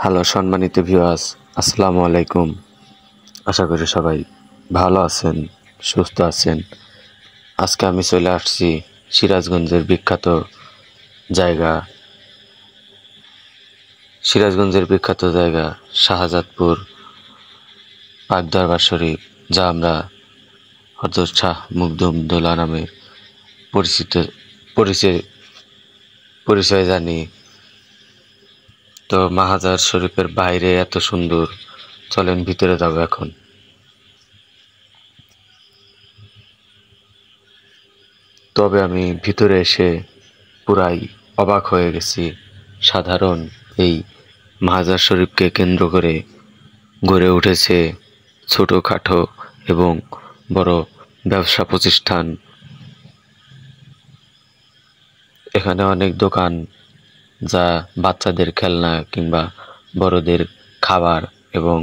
Hello সম্মানিত viewers, আসসালামু আলাইকুম। আশা করি সবাই ভালো আছেন, সুস্থ আছেন। আজকে আমি চলে আসছি সিরাজগঞ্জের বিখ্যাত জায়গা শাহজাদপুর পাক দরবার শরীফ, যা আমরা হযরত শাহ মখদুম দৌলা নামে পরিচিত পরিচয় পরিচয় জানি। তো মাজার শরীফের বাইরে এত সুন্দর, চলেন ভিতরে যাব এখন। তবে আমি ভিতরে এসে পুরাই অবাক হয়ে গেছি। সাধারণ এই মাজার শরীফকে কেন্দ্র করে গড়ে উঠেছে ছোটোখাটো এবং বড় ব্যবসা প্রতিষ্ঠান। এখানে অনেক দোকান, যা বাচ্চাদের খেলনা কিংবা বড়দের খাবার, এবং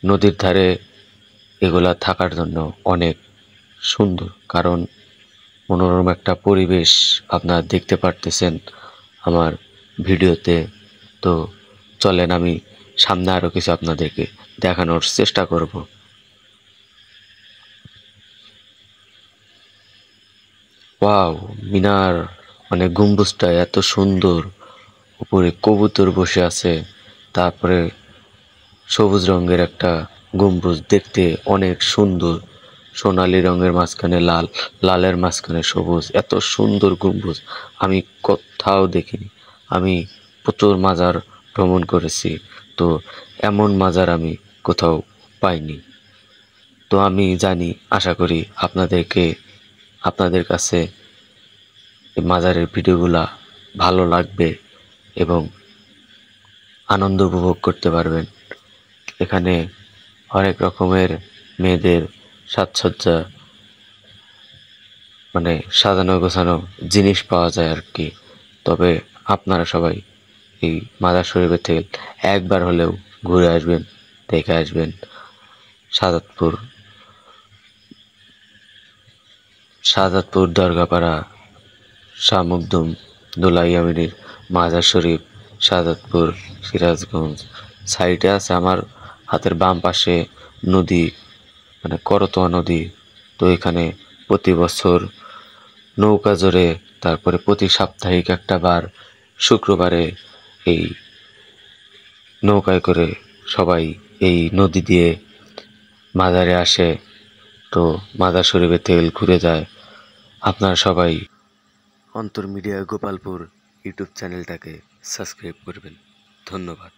নদীর ধারে এগুলা থাকার জন্য অনেক সুন্দর, কারণ মনোরম একটা পরিবেশ আপনারা দেখতে পারতেছেন আমার ভিডিওতে। তো চলেন আমি সামনে আরও কিছু আপনাদেরকে দেখানোর চেষ্টা করব। ওয়াও, মিনার মানে গম্বুজটা এত সুন্দর, উপরে কবুতর বসে আছে, তারপরে সবুজ রঙের একটা গম্বুজ, দেখতে অনেক সুন্দর, সোনালী রঙের মাঝখানে লাল, লালের মাঝখানে সবুজ, এত সুন্দর গম্বুজ আমি কোথাও দেখিনি। আমি প্রচুর মাজার ভ্রমণ করেছি, তো এমন মাজার আমি কোথাও পাইনি। তো আমি জানি, আশা করি আপনাদের কাছে এই মাজারের ভিডিওগুলা ভালো লাগবে এবং আনন্দ উপভোগ করতে পারবেন। এখানে অনেক রকমের মেয়েদের সাজসজ্জা, মানে সাজানো গোছানো জিনিস পাওয়া যায় আর কি। তবে আপনারা সবাই এই মাজার শরীফের থেকে একবার হলেও ঘুরে আসবেন, দেখে আসবেন। শাহজাদপুর শাহজাদপুর দরগাপাড়া শাহ মখদুম দৌলা ইয়ামিনীর মাজার শরীফ, শাহজাদপুর, সিরাজগঞ্জ। সাইডে আছে আমার হাতের বাম পাশে নদী, মানে করতোয়া নদী। তো এখানে প্রতি বছর নৌকা জোরে, তারপরে প্রতি সাপ্তাহিক একটা বার শুক্রবারে এই নৌকায় করে সবাই এই নদী দিয়ে মাজারে আসে। তো মাজার শরীফের তেল ঘুরে যায়। আপনারা সবাই অন্তর মিডিয়া গোপালপুর ইউটিউব চ্যানেলটাকে সাবস্ক্রাইব করবেন। ধন্যবাদ।